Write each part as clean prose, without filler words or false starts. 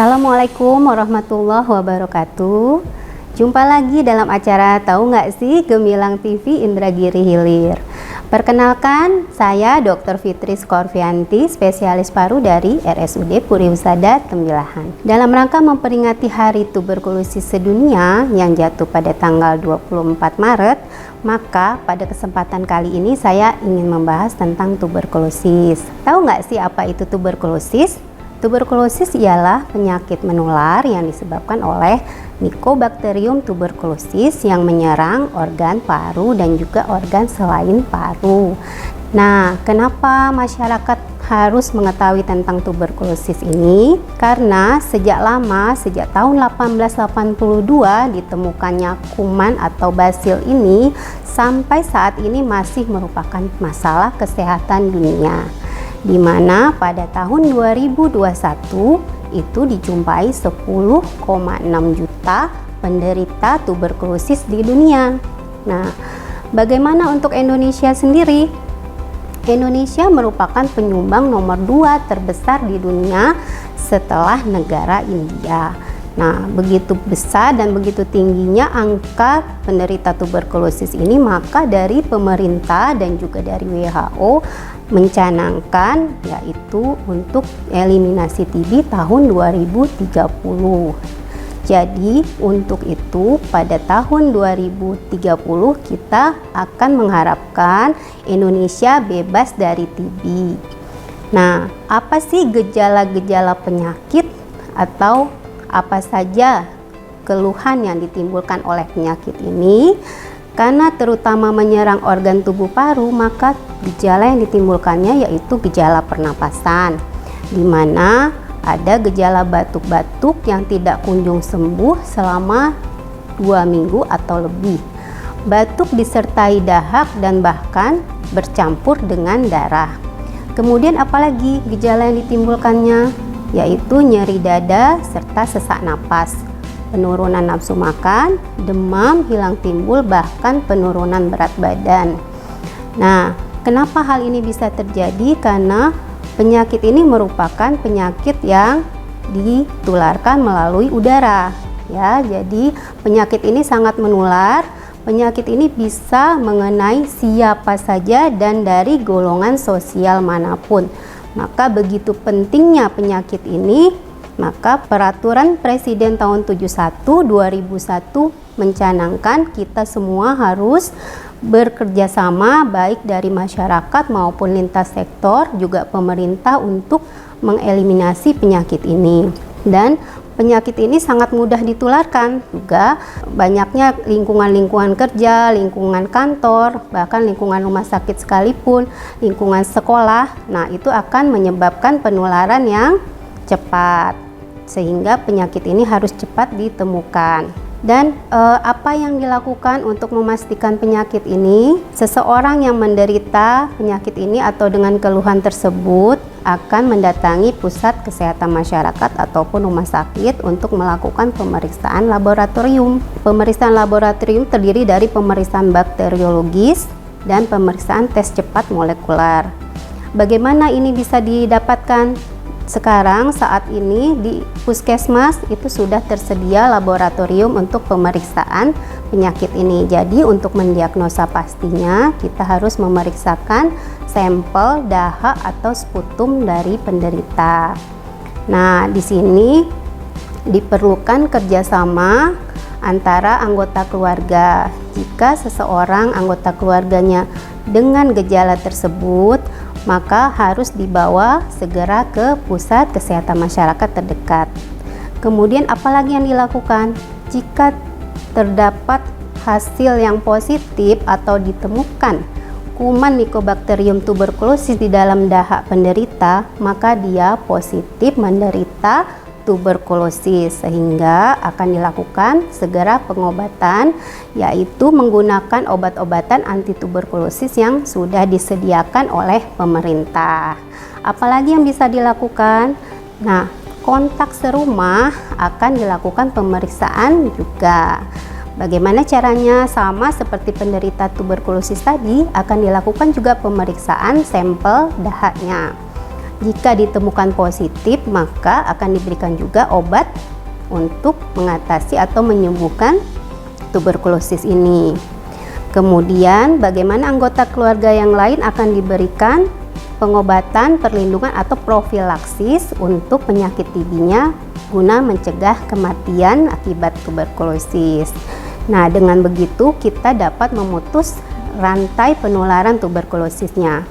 Assalamualaikum warahmatullahi wabarakatuh. Jumpa lagi dalam acara Tahu Nggak Sih Gemilang TV Indragiri Hilir. Perkenalkan, saya Dr. Fitri Skorvianti, spesialis paru dari RSUD Puri Husada Tembilahan. Dalam rangka memperingati Hari Tuberkulosis Sedunia yang jatuh pada tanggal 24 Maret, maka pada kesempatan kali ini saya ingin membahas tentang tuberkulosis. Tahu nggak sih apa itu tuberkulosis? Tuberkulosis ialah penyakit menular yang disebabkan oleh Mycobacterium tuberculosis yang menyerang organ paru dan juga organ selain paru. Nah, kenapa masyarakat harus mengetahui tentang tuberkulosis ini? Karena sejak lama, sejak tahun 1882 ditemukannya kuman atau basil ini sampai saat ini masih merupakan masalah kesehatan dunia, di mana pada tahun 2021 itu dijumpai 10,6 juta penderita tuberkulosis di dunia. Nah, bagaimana untuk Indonesia sendiri? Indonesia merupakan penyumbang nomor 2 terbesar di dunia setelah negara India. Nah, begitu besar dan begitu tingginya angka penderita tuberkulosis ini, maka dari pemerintah dan juga dari WHO mencanangkan yaitu untuk eliminasi TB tahun 2030. Jadi untuk itu pada tahun 2030 kita akan mengharapkan Indonesia bebas dari TB. Nah, apa sih gejala-gejala penyakit atau apa saja keluhan yang ditimbulkan oleh penyakit ini? Karena terutama menyerang organ tubuh paru, maka gejala yang ditimbulkannya yaitu gejala pernapasan, di mana ada gejala batuk-batuk yang tidak kunjung sembuh selama 2 minggu atau lebih. Batuk disertai dahak dan bahkan bercampur dengan darah. Kemudian apalagi gejala yang ditimbulkannya? Yaitu nyeri dada serta sesak napas, penurunan nafsu makan, demam, hilang timbul, bahkan penurunan berat badan. Nah, kenapa hal ini bisa terjadi? Karena penyakit ini merupakan penyakit yang ditularkan melalui udara. Ya, jadi penyakit ini sangat menular. Penyakit ini bisa mengenai siapa saja dan dari golongan sosial manapun. Maka begitu pentingnya penyakit ini, maka peraturan Presiden tahun 71/2001 mencanangkan kita semua harus bekerja sama baik dari masyarakat maupun lintas sektor juga pemerintah untuk mengeliminasi penyakit ini. Dan penyakit ini sangat mudah ditularkan, juga banyaknya lingkungan-lingkungan kerja, lingkungan kantor, bahkan lingkungan rumah sakit sekalipun, lingkungan sekolah. Nah, itu akan menyebabkan penularan yang cepat, sehingga penyakit ini harus cepat ditemukan. Dan apa yang dilakukan untuk memastikan penyakit ini? Seseorang yang menderita penyakit ini atau dengan keluhan tersebut akan mendatangi pusat kesehatan masyarakat ataupun rumah sakit untuk melakukan pemeriksaan laboratorium. Pemeriksaan laboratorium terdiri dari pemeriksaan bakteriologis dan pemeriksaan tes cepat molekuler. Bagaimana ini bisa didapatkan? Sekarang saat ini di puskesmas itu sudah tersedia laboratorium untuk pemeriksaan penyakit ini. Jadi untuk mendiagnosa pastinya kita harus memeriksakan sampel dahak atau sputum dari penderita. Nah, di sini diperlukan kerjasama antara anggota keluarga. Jika seseorang anggota keluarganya dengan gejala tersebut, maka harus dibawa segera ke pusat kesehatan masyarakat terdekat. Kemudian apalagi yang dilakukan? Jika terdapat hasil yang positif atau ditemukan kuman Mycobacterium tuberculosis di dalam dahak penderita, maka dia positif menderita tuberkulosis, sehingga akan dilakukan segera pengobatan, yaitu menggunakan obat-obatan anti tuberkulosis yang sudah disediakan oleh pemerintah. Apalagi yang bisa dilakukan? Nah, kontak serumah akan dilakukan pemeriksaan juga. Bagaimana caranya? Sama seperti penderita tuberkulosis tadi, akan dilakukan juga pemeriksaan sampel dahaknya. Jika ditemukan positif, maka akan diberikan juga obat untuk mengatasi atau menyembuhkan tuberkulosis ini. Kemudian, bagaimana anggota keluarga yang lain akan diberikan pengobatan, perlindungan atau profilaksis untuk penyakit TB-nya guna mencegah kematian akibat tuberkulosis. Nah, dengan begitu kita dapat memutus rantai penularan tuberkulosisnya.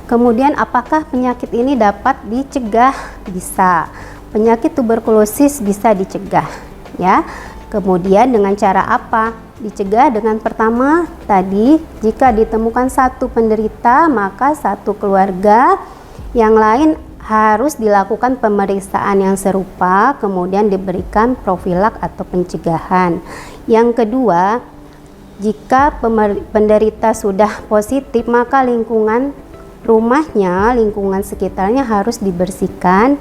Kemudian, apakah penyakit ini dapat dicegah? Bisa. Penyakit tuberkulosis bisa dicegah, ya. Kemudian dengan cara apa? Dicegah dengan pertama tadi, jika ditemukan satu penderita, maka satu keluarga yang lain harus dilakukan pemeriksaan yang serupa, kemudian diberikan profilak atau pencegahan. Yang kedua, jika penderita sudah positif, maka lingkungan rumahnya, lingkungan sekitarnya harus dibersihkan,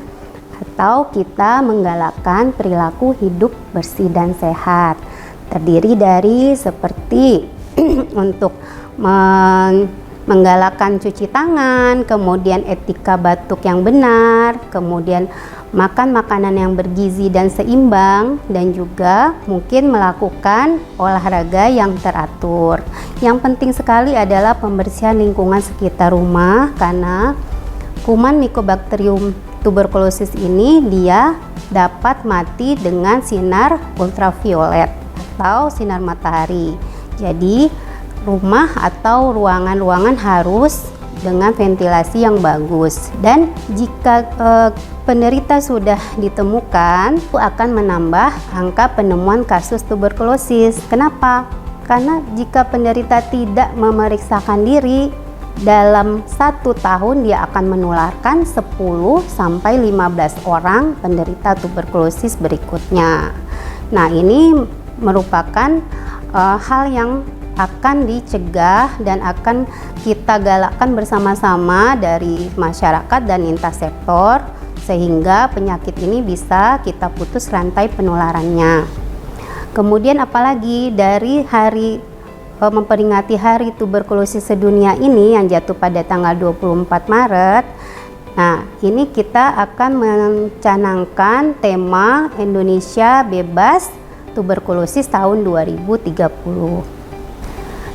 atau kita menggalakkan perilaku hidup bersih dan sehat. Terdiri dari seperti untuk menggalakkan cuci tangan, kemudian etika batuk yang benar, kemudian makan makanan yang bergizi dan seimbang, dan juga mungkin melakukan olahraga yang teratur. Yang penting sekali adalah pembersihan lingkungan sekitar rumah, karena kuman Mycobacterium tuberculosis ini dia dapat mati dengan sinar ultraviolet atau sinar matahari. Jadi rumah atau ruangan-ruangan harus dengan ventilasi yang bagus. Dan jika penderita sudah ditemukan, itu akan menambah angka penemuan kasus tuberkulosis. Kenapa? Karena jika penderita tidak memeriksakan diri, dalam 1 tahun dia akan menularkan 10 sampai 15 orang penderita tuberkulosis berikutnya. Nah, ini merupakan hal yang akan dicegah dan akan kita galakkan bersama-sama dari masyarakat dan lintas sektor, sehingga penyakit ini bisa kita putus rantai penularannya. Kemudian apalagi dari hari memperingati Hari Tuberkulosis Sedunia ini yang jatuh pada tanggal 24 Maret. Nah, ini kita akan mencanangkan tema Indonesia Bebas Tuberkulosis tahun 2030.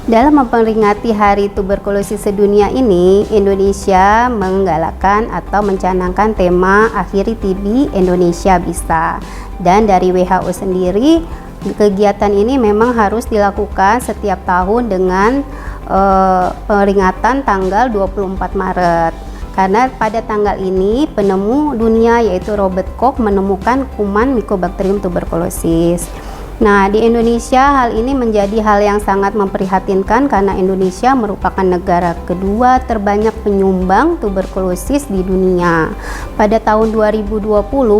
Dalam memperingati Hari Tuberkulosis Sedunia ini, Indonesia menggalakkan atau mencanangkan tema Akhiri TB Indonesia Bisa. Dan dari WHO sendiri, kegiatan ini memang harus dilakukan setiap tahun dengan peringatan tanggal 24 Maret. Karena pada tanggal ini penemu dunia yaitu Robert Koch menemukan kuman Mycobacterium tuberculosis. Nah, di Indonesia hal ini menjadi hal yang sangat memprihatinkan karena Indonesia merupakan negara kedua terbanyak penyumbang tuberkulosis di dunia. Pada tahun 2020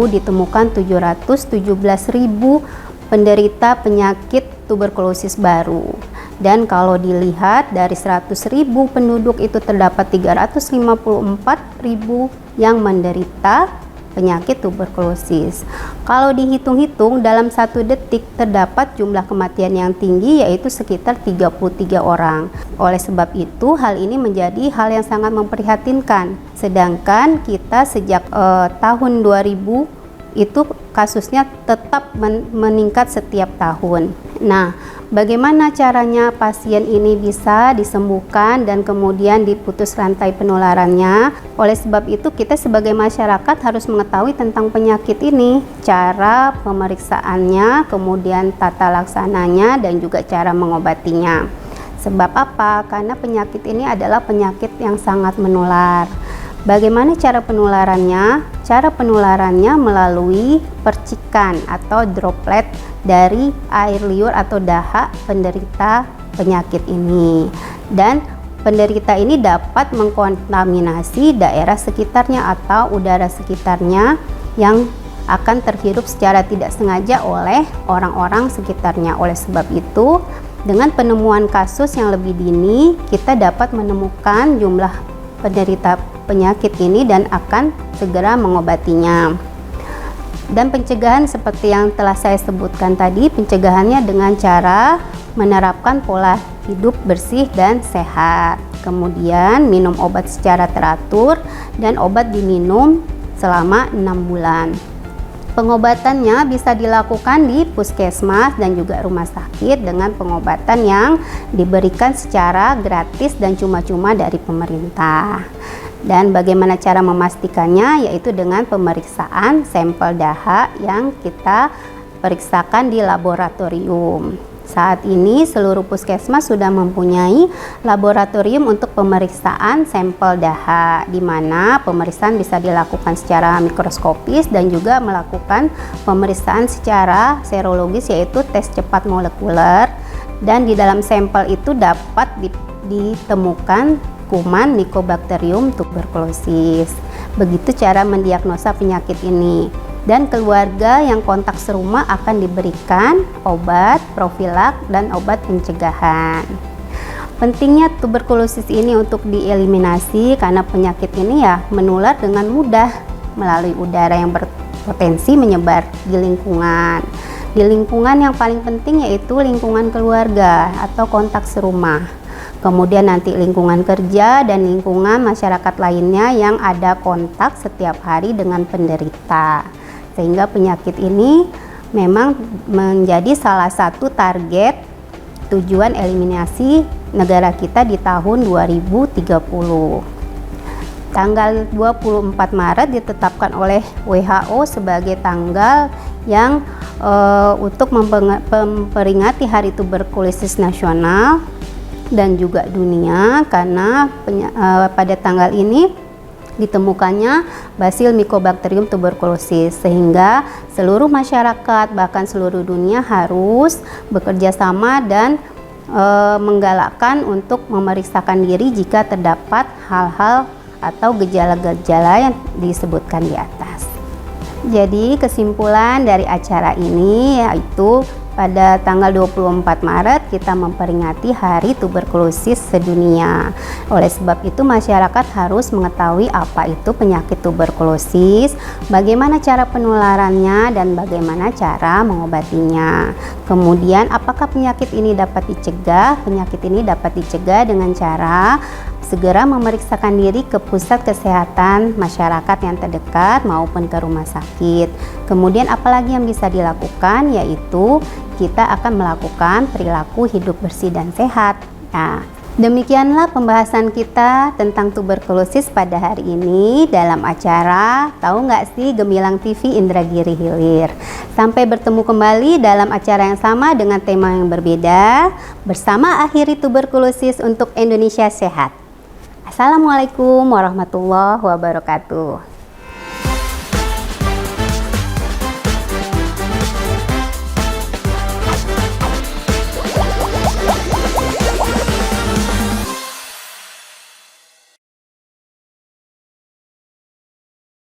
ditemukan 717.000 penderita penyakit tuberkulosis baru. Dan kalau dilihat dari 100.000 penduduk itu terdapat 354.000 yang menderita penyakit tuberkulosis. Kalau dihitung-hitung dalam 1 detik terdapat jumlah kematian yang tinggi yaitu sekitar 33 orang. Oleh sebab itu hal ini menjadi hal yang sangat memprihatinkan. Sedangkan kita sejak tahun 2000 itu kasusnya tetap meningkat setiap tahun. Nah, bagaimana caranya pasien ini bisa disembuhkan dan kemudian diputus rantai penularannya? Oleh sebab itu kita sebagai masyarakat harus mengetahui tentang penyakit ini, cara pemeriksaannya, kemudian tata laksananya, dan juga cara mengobatinya. Sebab apa? Karena penyakit ini adalah penyakit yang sangat menular. Bagaimana cara penularannya? Cara penularannya melalui percikan atau droplet dari air liur atau dahak penderita penyakit ini. Dan penderita ini dapat mengkontaminasi daerah sekitarnya atau udara sekitarnya yang akan terhirup secara tidak sengaja oleh orang-orang sekitarnya. Oleh sebab itu, dengan penemuan kasus yang lebih dini, kita dapat menemukan jumlah penderita penyakit ini dan akan segera mengobatinya. Dan pencegahan seperti yang telah saya sebutkan tadi, pencegahannya dengan cara menerapkan pola hidup bersih dan sehat. Kemudian minum obat secara teratur dan obat diminum selama 6 bulan. Pengobatannya bisa dilakukan di puskesmas dan juga rumah sakit dengan pengobatan yang diberikan secara gratis dan cuma-cuma dari pemerintah. Dan bagaimana cara memastikannya, yaitu dengan pemeriksaan sampel dahak yang kita periksakan di laboratorium. Saat ini seluruh puskesmas sudah mempunyai laboratorium untuk pemeriksaan sampel dahak, di mana pemeriksaan bisa dilakukan secara mikroskopis dan juga melakukan pemeriksaan secara serologis, yaitu tes cepat molekuler, dan di dalam sampel itu dapat ditemukan kuman Mycobacterium tuberculosis. Begitu cara mendiagnosa penyakit ini. Dan keluarga yang kontak serumah akan diberikan obat profilak dan obat pencegahan. Pentingnya tuberkulosis ini untuk dieliminasi karena penyakit ini ya menular dengan mudah melalui udara yang berpotensi menyebar di lingkungan. Di lingkungan yang paling penting yaitu lingkungan keluarga atau kontak serumah. Kemudian nanti lingkungan kerja dan lingkungan masyarakat lainnya yang ada kontak setiap hari dengan penderita. Sehingga penyakit ini memang menjadi salah satu target tujuan eliminasi negara kita di tahun 2030. Tanggal 24 Maret ditetapkan oleh WHO sebagai tanggal yang untuk memperingati Hari Tuberkulosis Nasional dan juga dunia, karena pada tanggal ini ditemukannya basil Mycobacterium tuberculosis, sehingga seluruh masyarakat bahkan seluruh dunia harus bekerja sama dan menggalakkan untuk memeriksakan diri jika terdapat hal-hal atau gejala-gejala yang disebutkan di atas. Jadi kesimpulan dari acara ini yaitu pada tanggal 24 Maret kita memperingati Hari Tuberkulosis Sedunia. Oleh sebab itu masyarakat harus mengetahui apa itu penyakit tuberkulosis, bagaimana cara penularannya dan bagaimana cara mengobatinya. Kemudian apakah penyakit ini dapat dicegah? Penyakit ini dapat dicegah dengan cara segera memeriksakan diri ke pusat kesehatan masyarakat yang terdekat maupun ke rumah sakit. Kemudian apalagi yang bisa dilakukan, yaitu kita akan melakukan perilaku hidup bersih dan sehat. Nah, demikianlah pembahasan kita tentang tuberkulosis pada hari ini dalam acara Tahu Nggak Sih Gemilang TV Indragiri Hilir. Sampai bertemu kembali dalam acara yang sama dengan tema yang berbeda bersama Akhiri Tuberkulosis untuk Indonesia Sehat. Assalamualaikum warahmatullahi wabarakatuh.